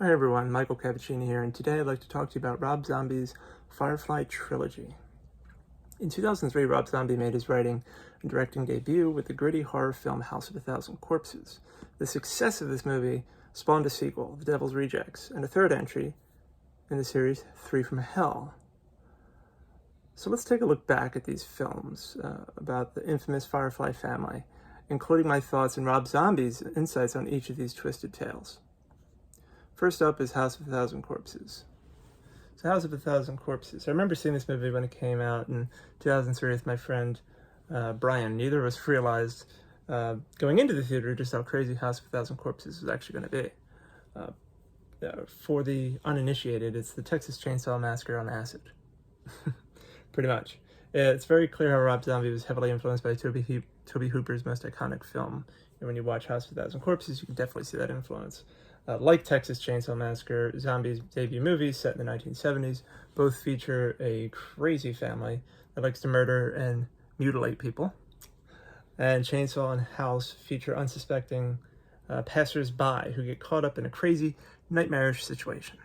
Hi everyone, Michael Cavacini here, and today I'd like to talk to you about Rob Zombie's Firefly Trilogy. In 2003, Rob Zombie made his writing and directing debut with the gritty horror film House of a Thousand Corpses. The success of this movie spawned a sequel, The Devil's Rejects, and a third entry in the series, Three from Hell. So let's take a look back at these films about the infamous Firefly family, including my thoughts and Rob Zombie's insights on each of these twisted tales. First up is House of a Thousand Corpses. So House of a Thousand Corpses. I remember seeing this movie when it came out in 2003 with my friend Brian. Neither of us realized going into the theater just how crazy House of a Thousand Corpses was actually going to be. For the uninitiated, it's the Texas Chainsaw Massacre on acid. Pretty much. It's very clear how Rob Zombie was heavily influenced by Tobe Hooper's most iconic film. And when you watch House of a Thousand Corpses, you can definitely see that influence. Like Texas Chainsaw Massacre, Zombie's debut movies set in the 1970s both feature a crazy family that likes to murder and mutilate people. And Chainsaw and House feature unsuspecting passers-by who get caught up in a crazy, nightmarish situation.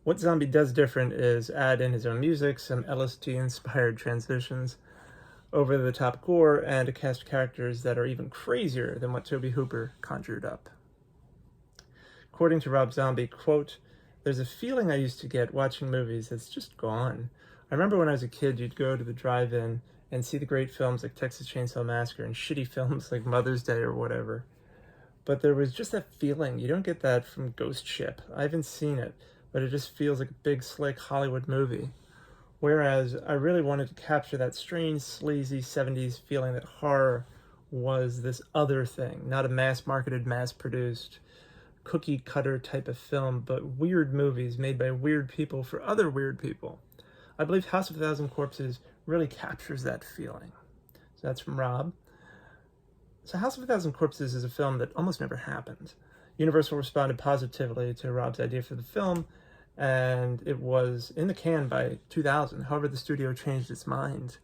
What Zombie does different is add in his own music, some LSD-inspired transitions, over-the-top gore, and a cast of characters that are even crazier than what Tobe Hooper conjured up. According to Rob Zombie, quote, "There's a feeling I used to get watching movies that's just gone. I remember when I was a kid, you'd go to the drive-in and see the great films like Texas Chainsaw Massacre and shitty films like Mother's Day or whatever. But there was just that feeling. You don't get that from Ghost Ship. I haven't seen it, but it just feels like a big, slick Hollywood movie. Whereas I really wanted to capture that strange, sleazy 70s feeling that horror was this other thing, not a mass-marketed, mass-produced, cookie-cutter type of film, but weird movies made by weird people for other weird people. I believe House of a Thousand Corpses really captures that feeling." So that's from Rob. So House of a Thousand Corpses is a film that almost never happened. Universal responded positively to Rob's idea for the film, and it was in the can by 2000. However, the studio changed its mind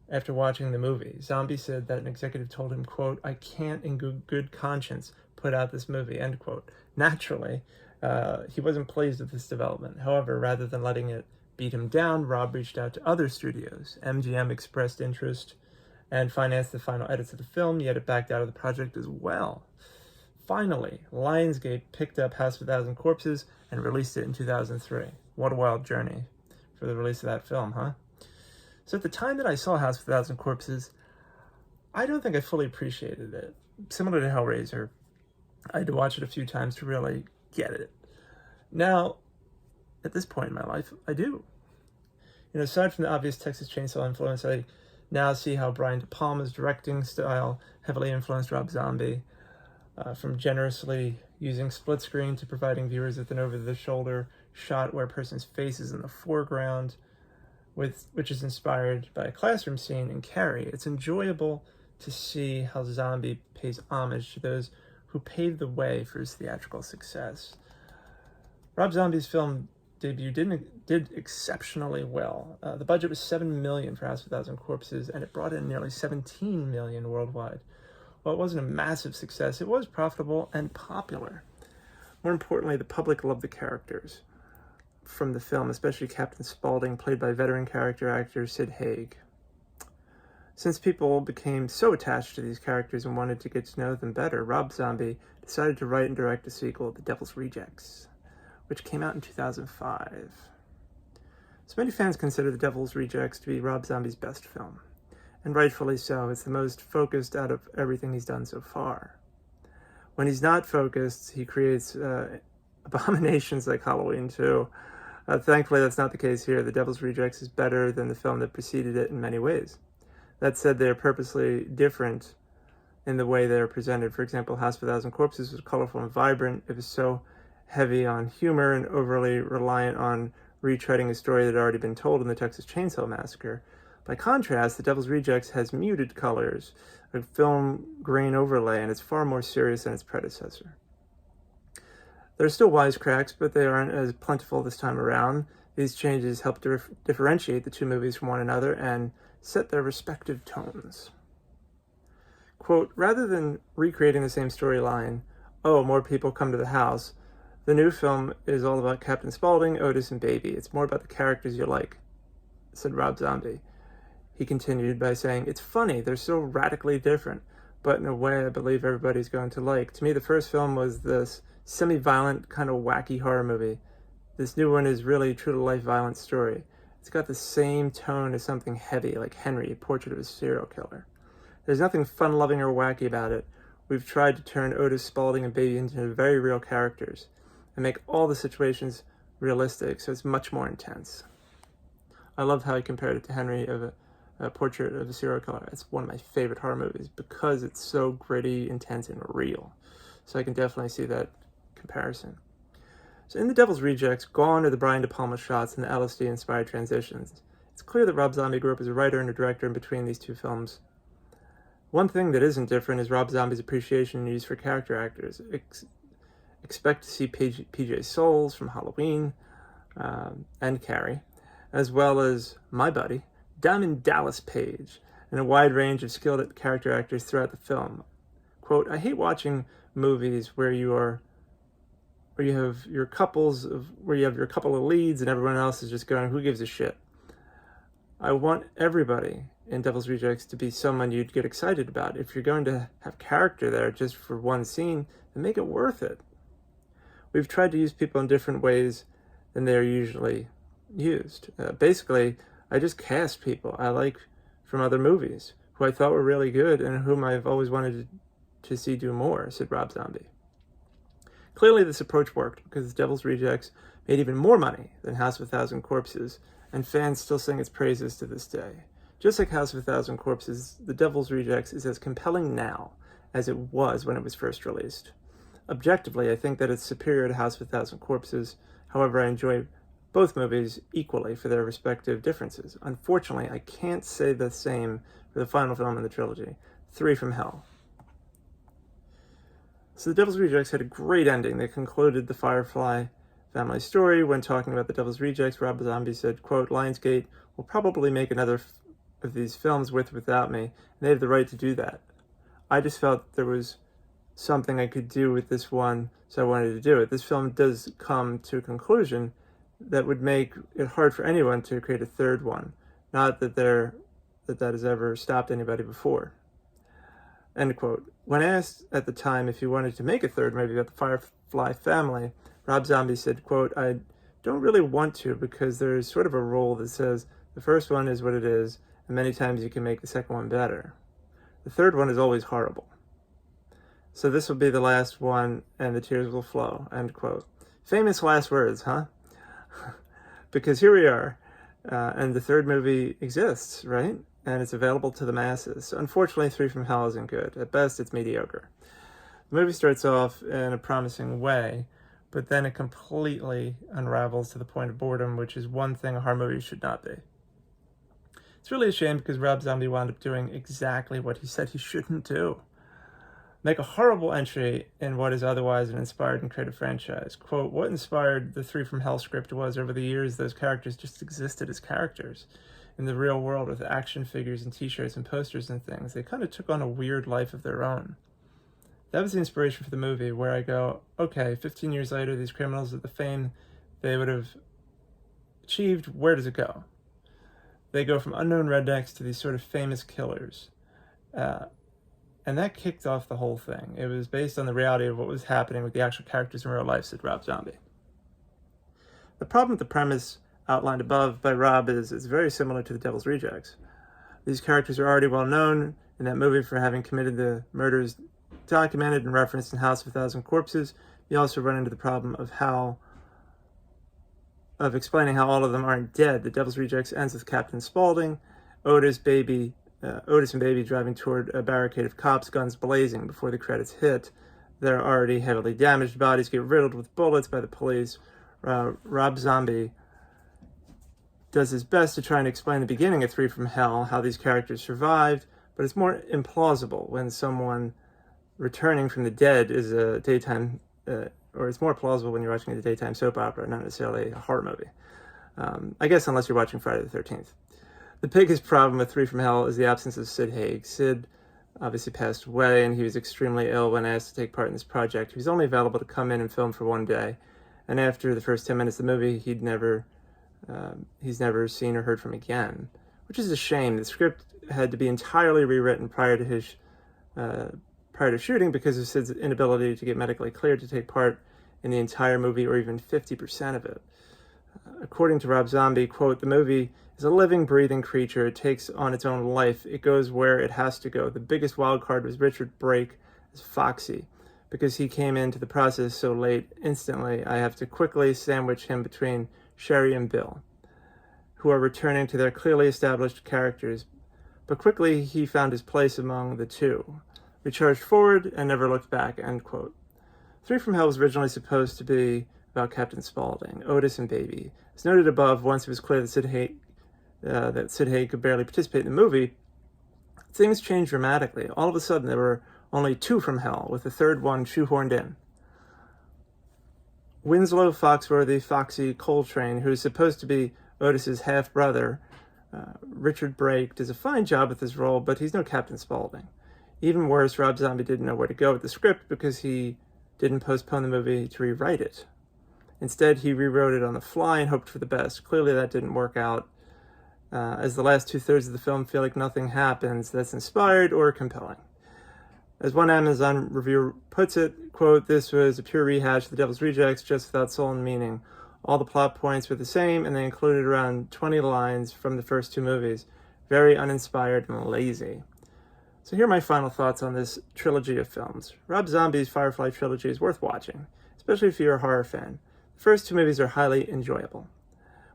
after watching the movie. Zombie said that an executive told him, quote, "I can't in good conscience put out this movie," end quote. Naturally, he wasn't pleased with this development. However, rather than letting it beat him down, Rob reached out to other studios. MGM expressed interest and financed the final edits of the film, yet it backed out of the project as well. Finally, Lionsgate picked up House of a Thousand Corpses and released it in 2003. What a wild journey for the release of that film, huh? So at the time that I saw House of a Thousand Corpses, I don't think I fully appreciated it. Similar to Hellraiser, I had to watch it a few times to really get it. Now, at this point in my life, I do. Aside from the obvious Texas Chainsaw influence, I now see how Brian De Palma's directing style heavily influenced Rob Zombie, from generously using split screen to providing viewers with an over-the-shoulder shot where a person's face is in the foreground, which is inspired by a classroom scene in Carrie. It's enjoyable to see how Zombie pays homage to those who paved the way for his theatrical success. Rob Zombie's film debut did exceptionally well. The budget was $7 million for House of a Thousand Corpses, and it brought in nearly $17 million worldwide. While it wasn't a massive success, it was profitable and popular. More importantly, the public loved the characters from the film, especially Captain Spaulding, played by veteran character actor Sid Haig. Since people became so attached to these characters and wanted to get to know them better, Rob Zombie decided to write and direct a sequel, The Devil's Rejects, which came out in 2005. So many fans consider The Devil's Rejects to be Rob Zombie's best film, and rightfully so. It's the most focused out of everything he's done so far. When he's not focused, he creates abominations like Halloween 2. Thankfully, that's not the case here. The Devil's Rejects is better than the film that preceded it in many ways. That said, they're purposely different in the way they're presented. For example, House of a Thousand Corpses was colorful and vibrant. It was so heavy on humor and overly reliant on retreading a story that had already been told in the Texas Chainsaw Massacre. By contrast, The Devil's Rejects has muted colors, a film grain overlay, and it's far more serious than its predecessor. There are still wisecracks, but they aren't as plentiful this time around. These changes help to differentiate the two movies from one another and set their respective tones. Quote, "Rather than recreating the same storyline oh, more people come to the house. The new film is all about Captain Spaulding, Otis, and Baby. It's more about the characters you like, said Rob Zombie. He continued by saying, it's funny, they're so radically different, but in a way I believe everybody's going to like. To me, the first film was this semi-violent, kind of wacky horror movie. This new one is really true-to-life violent story. It's got the same tone as something heavy, like Henry, Portrait of a Serial Killer. There's nothing fun-loving or wacky about it. We've tried to turn Otis, Spaulding, and Baby into very real characters and make all the situations realistic, so it's much more intense. I love how he compared it to Henry of a Portrait of a Serial Killer. It's one of my favorite horror movies because it's so gritty, intense, and real. So I can definitely see that comparison. So in The Devil's Rejects, gone are the Brian De Palma shots and the LSD-inspired transitions. It's clear that Rob Zombie grew up as a writer and a director in between these two films. One thing that isn't different is Rob Zombie's appreciation and use for character actors. Expect to see PJ Souls from Halloween and Carrie, as well as my buddy, Diamond Dallas Page, and a wide range of skilled character actors throughout the film. Quote, I hate watching movies where you have your couple of leads and everyone else is just going, who gives a shit? I want everybody in Devil's Rejects to be someone you'd get excited about. If you're going to have character there just for one scene, then make it worth it. We've tried to use people in different ways than they're usually used. Basically, I just cast people I like from other movies who I thought were really good and whom I've always wanted to see do more, said Rob Zombie. Clearly this approach worked because Devil's Rejects made even more money than House of a Thousand Corpses, and fans still sing its praises to this day. Just like House of a Thousand Corpses, The Devil's Rejects is as compelling now as it was when it was first released. Objectively, I think that it's superior to House of a Thousand Corpses. However, I enjoy both movies equally for their respective differences. Unfortunately, I can't say the same for the final film in the trilogy, 3 from Hell. So The Devil's Rejects had a great ending that concluded the Firefly family story. When talking about The Devil's Rejects, Rob Zombie said, quote, Lionsgate will probably make another of these films with or without me, and they have the right to do that. I just felt there was something I could do with this one, so I wanted to do it. This film does come to a conclusion that would make it hard for anyone to create a third one. Not that that has ever stopped anybody before. End quote. When asked at the time if he wanted to make a third movie about the Firefly family, Rob Zombie said, quote, I don't really want to because there's sort of a rule that says the first one is what it is, and many times you can make the second one better. The third one is always horrible. So this will be the last one, and the tears will flow, end quote. Famous last words, huh? Because here we are, and the third movie exists, right? And it's available to the masses. So unfortunately, 3 from Hell isn't good. At best, it's mediocre. The movie starts off in a promising way, but then it completely unravels to the point of boredom, which is one thing a horror movie should not be. It's really a shame because Rob Zombie wound up doing exactly what he said he shouldn't do. Make a horrible entry in what is otherwise an inspired and creative franchise. Quote, what inspired the 3 from Hell script was over the years those characters just existed as characters in the real world with action figures and t-shirts and posters and things. They kind of took on a weird life of their own. That was the inspiration for the movie, where I go, okay, 15 years later, these criminals at the fame they would have achieved, where does it go? They go from unknown rednecks to these sort of famous killers. And that kicked off the whole thing. It was based on the reality of what was happening with the actual characters in real life, said Rob Zombie. The problem with the premise outlined above by Rob is it's very similar to The Devil's Rejects. These characters are already well known in that movie for having committed the murders documented and referenced in House of a Thousand Corpses. You also run into the problem of explaining how all of them aren't dead. The Devil's Rejects ends with Captain Spaulding, Otis and Baby driving toward a barricade of cops, guns blazing. Before the credits hit, their already heavily damaged bodies get riddled with bullets by the police. Rob Zombie does his best to try and explain the beginning of 3 from Hell, how these characters survived, but it's more implausible when someone returning from the dead is a daytime, or it's more plausible when you're watching a daytime soap opera, not necessarily a horror movie. I guess unless you're watching Friday the 13th. The biggest problem with 3 from Hell is the absence of Sid Haig. Sid obviously passed away, and he was extremely ill when asked to take part in this project. He was only available to come in and film for one day, and after the first 10 minutes of the movie, he's never seen or heard from again, which is a shame. The script had to be entirely rewritten prior to shooting because of Sid's inability to get medically cleared to take part in the entire movie or even 50% of it. According to Rob Zombie, quote, "The movie is a living, breathing creature. It takes on its own life. It goes where it has to go. The biggest wild card was Richard Brake as Foxy. Because he came into the process so late, instantly, I have to quickly sandwich him between Sherry and Bill, who are returning to their clearly established characters. But quickly he found his place among the two. We charged forward and never looked back," end quote. Three from Hell was originally supposed to be about Captain Spaulding, Otis, and Baby. As noted above, once it was clear that Sid Haig could barely participate in the movie, things changed dramatically. All of a sudden, there were only two from Hell, with the third one shoehorned in. Winslow Foxworthy, Foxy Coltrane, who is supposed to be Otis's half-brother, Richard Brake, does a fine job with his role, but he's no Captain Spaulding. Even worse, Rob Zombie didn't know where to go with the script because he didn't postpone the movie to rewrite it. Instead, he rewrote it on the fly and hoped for the best. Clearly, that didn't work out, as the last two-thirds of the film feel like nothing happens that's inspired or compelling. As one Amazon reviewer puts it, quote, "This was a pure rehash of The Devil's Rejects, just without soul and meaning. All the plot points were the same, and they included around 20 lines from the first two movies. Very uninspired and lazy." So here are my final thoughts on this trilogy of films. Rob Zombie's Firefly Trilogy is worth watching, especially if you're a horror fan. The first two movies are highly enjoyable,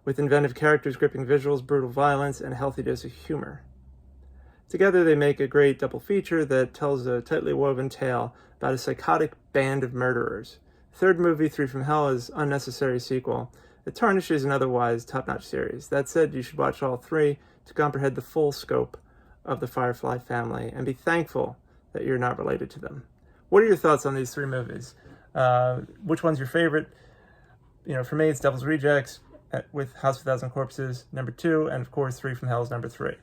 with inventive characters, gripping visuals, brutal violence, and a healthy dose of humor. Together, they make a great double feature that tells a tightly woven tale about a psychotic band of murderers. The third movie, Three from Hell, is an unnecessary sequel that tarnishes an otherwise top-notch series. That said, you should watch all three to comprehend the full scope of the Firefly family and be thankful that you're not related to them. What are your thoughts on these three movies? Which one's your favorite? For me, it's Devil's Rejects with House of a Thousand Corpses, number 2, and of course, Three from Hell is number 3.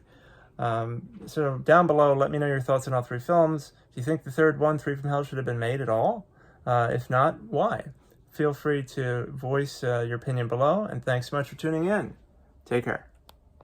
So down below, let me know your thoughts on all three films. Do you think the third one, Three from Hell, should have been made at all? If not, why? Feel free to voice your opinion below, and thanks so much for tuning in. Take care.